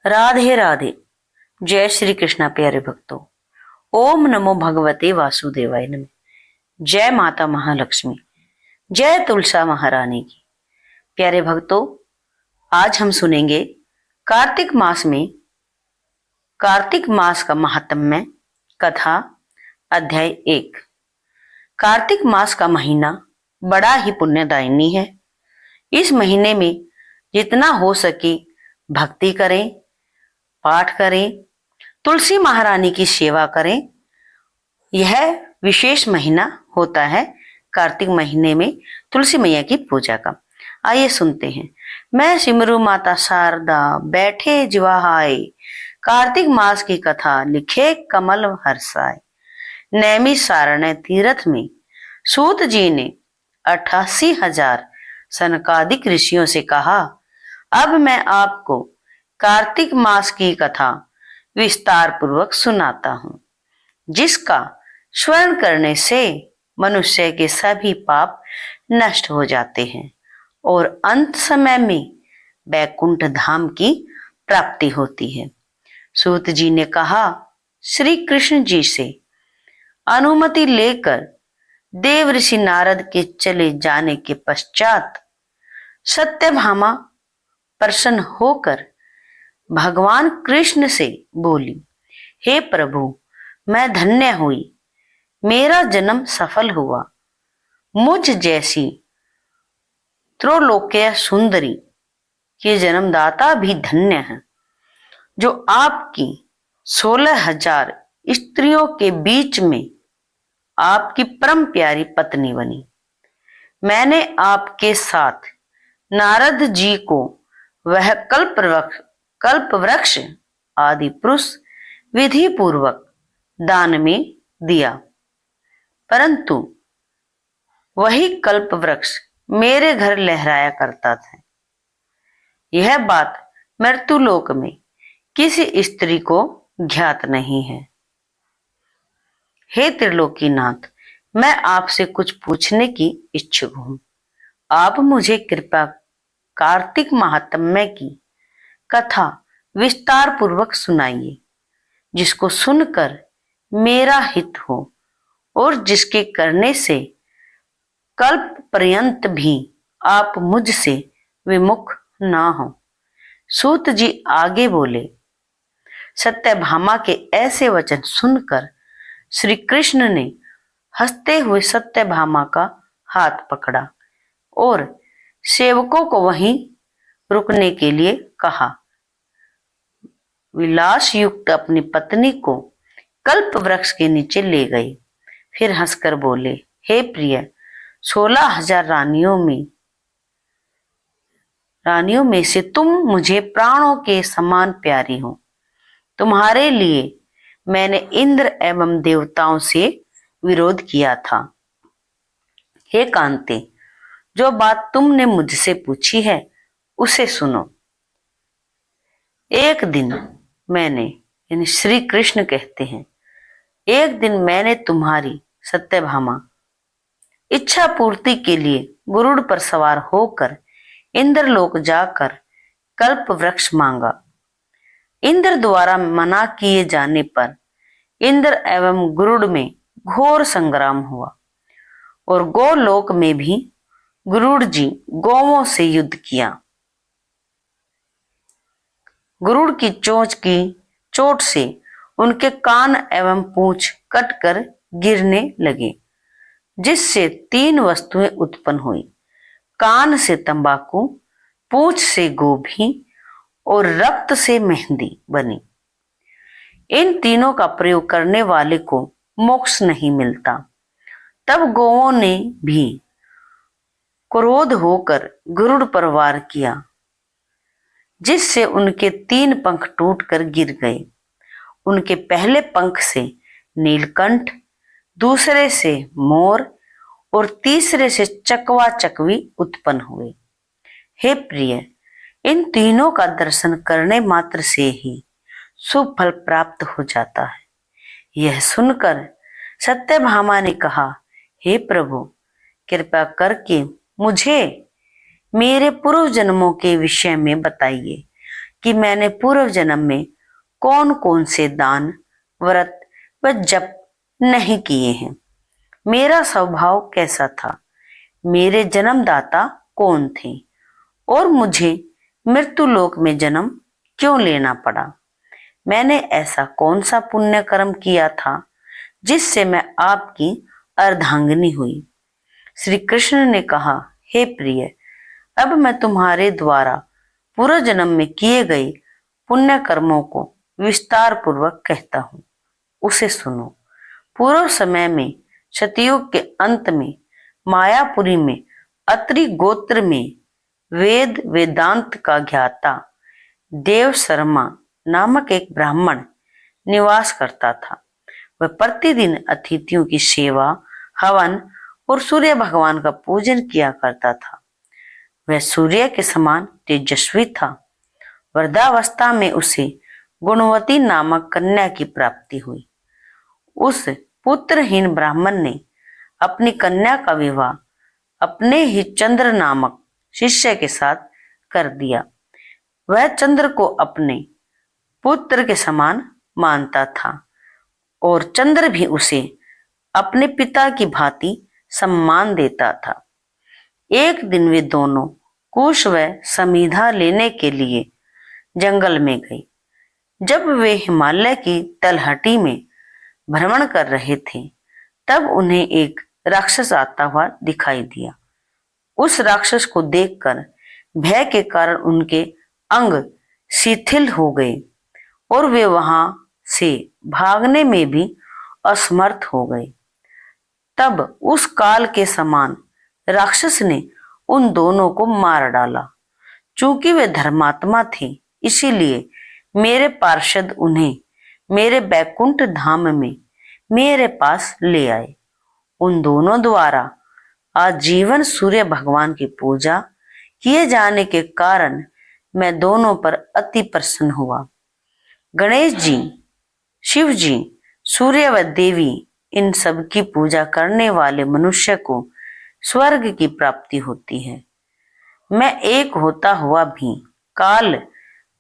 राधे राधे। जय श्री कृष्णा प्यारे भक्तों। ओम नमो भगवते वासुदेवाय नमः। जय माता महालक्ष्मी, जय तुलसा महारानी की। प्यारे भक्तों, आज हम सुनेंगे कार्तिक मास का महात्म्य कथा अध्याय 1। कार्तिक मास का महीना बड़ा ही पुण्यदायिनी है। इस महीने में जितना हो सके भक्ति करें, पाठ करें, तुलसी महारानी की सेवा करें। यह विशेष महीना होता है कार्तिक महीने में तुलसी मैया की पूजा का। आइए सुनते हैं। मैं सिमरू माता शारदा बैठे जिवाहाय, कार्तिक मास की कथा लिखे कमल हर्षाय। नैमी सारण तीर्थ में सूत जी ने 88,000 सनकादिक ऋषियों से कहा, अब मैं आपको कार्तिक मास की कथा विस्तार पूर्वक सुनाता हूं, जिसका स्मरण करने से मनुष्य के सभी पाप नष्ट हो जाते हैं और अंत समय में वैकुंठ धाम की प्राप्ति होती है। सूत जी ने कहा, श्री कृष्ण जी से अनुमति लेकर देव ऋषि नारद के चले जाने के पश्चात सत्यभामा प्रसन्न होकर भगवान कृष्ण से बोली, हे प्रभु, मैं धन्य हुई, मेरा जन्म सफल हुआ। मुझ जैसी त्रिलोक्य सुंदरी के जन्मदाता भी धन्य है, जो आपकी 16,000 स्त्रियों के बीच में आपकी परम प्यारी पत्नी बनी। मैंने आपके साथ नारद जी को वह कल्प वृक्ष आदि पुरुष विधि पूर्वक दान में दिया, परंतु वही कल्प वृक्ष मेरे घर लहराया करता था। यह बात मृत्युलोक में किसी स्त्री को ज्ञात नहीं है। हे त्रिलोकीनाथ, मैं आपसे कुछ पूछने की इच्छुक हूं। आप मुझे कृपया कार्तिक महात्म्य की कथा विस्तार पूर्वक सुनाइए, जिसको सुनकर मेरा हित हो और जिसके करने से कल्प पर्यंत भी आप मुझसे विमुख ना हो। सूत जी आगे बोले, सत्यभामा के ऐसे वचन सुनकर श्री कृष्ण ने हंसते हुए सत्यभामा का हाथ पकड़ा और सेवकों को वहीं रुकने के लिए कहा। विलास युक्त अपनी पत्नी को कल्प वृक्ष के नीचे ले गए। फिर हंसकर बोले, हे प्रिय, 16,000 रानियों में से तुम मुझे प्राणों के समान प्यारी हो। तुम्हारे लिए मैंने इंद्र एवं देवताओं से विरोध किया था। हे कांते, जो बात तुमने मुझसे पूछी है उसे सुनो। एक दिन मैंने, यानी श्री कृष्ण कहते हैं, एक दिन मैंने तुम्हारी सत्यभामा इच्छा पूर्ति के लिए गरुड़ पर सवार होकर इंद्रलोक जाकर कल्प वृक्ष मांगा। इंद्र द्वारा मना किए जाने पर इंद्र एवं गरुड़ में घोर संग्राम हुआ और गोलोक में भी गरुड़ जी गौओं से युद्ध किया। गरुड़ की चोट से उनके कान एवं पूंछ कटकर गिरने लगे, जिससे 3 वस्तुएं उत्पन्न हुई। कान से तंबाकू, पूंछ से गोभी और रक्त से मेहंदी बनी। इन तीनों का प्रयोग करने वाले को मोक्ष नहीं मिलता। तब गौओं ने भी क्रोध होकर गरुड़ पर वार किया, जिससे उनके 3 पंख टूटकर गिर गए। उनके पहले पंख से नीलकंठ, दूसरे से मोर और तीसरे से चकवा चकवी उत्पन्न हुए। हे प्रिय, इन तीनों का दर्शन करने मात्र से ही शुभ फल प्राप्त हो जाता है। यह सुनकर सत्यभामा ने कहा, हे प्रभु, कृपया करके मुझे मेरे पूर्व जन्मों के विषय में बताइए कि मैंने पूर्व जन्म में कौन कौन से दान, व्रत व जप नहीं किए हैं, मेरा स्वभाव कैसा था, मेरे जन्मदाता कौन थे और मुझे मृत्युलोक में जन्म क्यों लेना पड़ा। मैंने ऐसा कौन सा पुण्य कर्म किया था जिससे मैं आपकी अर्धांगिनी हुई। श्री कृष्ण ने कहा, हे प्रिय, अब मैं तुम्हारे द्वारा पूर्व जन्म में किए गए पुण्य कर्मों को विस्तार पूर्वक कहता हूं, उसे सुनो। पूर्व समय में सतयुग के अंत में मायापुरी में अत्रि गोत्र में वेद वेदांत का ज्ञाता देव शर्मा नामक एक ब्राह्मण निवास करता था। वह प्रतिदिन अतिथियों की सेवा, हवन और सूर्य भगवान का पूजन किया करता था। वह सूर्य के समान तेजस्वी था। वृद्धावस्था में उसे गुणवती नामक कन्या की प्राप्ति हुई। उस पुत्रहीन ब्राह्मण ने अपनी कन्या का विवाह अपने ही चंद्र नामक शिष्य के साथ कर दिया। वह चंद्र को अपने पुत्र के समान मानता था और चंद्र भी उसे अपने पिता की भांति सम्मान देता था। एक दिन वे दोनों कुश व समीधा लेने के लिए जंगल में गए। जब वे हिमालय की तलहटी में भ्रमण कर रहे थे, तब उन्हें एक राक्षस आता हुआ दिखाई दिया। उस राक्षस को देखकर भय के कारण उनके अंग शिथिल हो गए और वे वहां से भागने में भी असमर्थ हो गए। तब उस काल के समान राक्षस ने उन दोनों को मार डाला। चूंकि वे धर्मात्मा थे, इसीलिए मेरे पार्षद उन्हें मेरे बैकुंठ धाम में मेरे पास ले आए। उन दोनों द्वारा आजीवन सूर्य भगवान की पूजा किए जाने के कारण मैं दोनों पर अति प्रसन्न हुआ। गणेश जी, शिव जी, सूर्य व देवी, इन सब की पूजा करने वाले मनुष्य को स्वर्ग की प्राप्ति होती है। मैं एक होता हुआ भी काल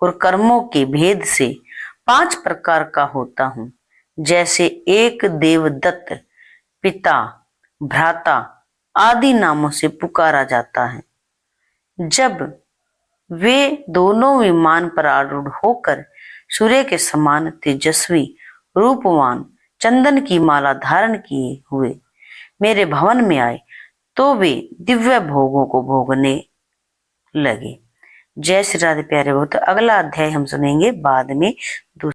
और कर्मों के भेद से 5 प्रकार का होता हूं। जैसे एक देवदत्त, पिता, भ्राता आदि नामों से पुकारा जाता है। जब वे दोनों विमान पर आरूढ़ होकर सूर्य के समान तेजस्वी, रूपवान, चंदन की माला धारण किए हुए मेरे भवन में आए, तो वे दिव्य भोगों को भोगने लगे। जय श्री राधे प्यारे। बहुत अगला अध्याय हम सुनेंगे बाद में।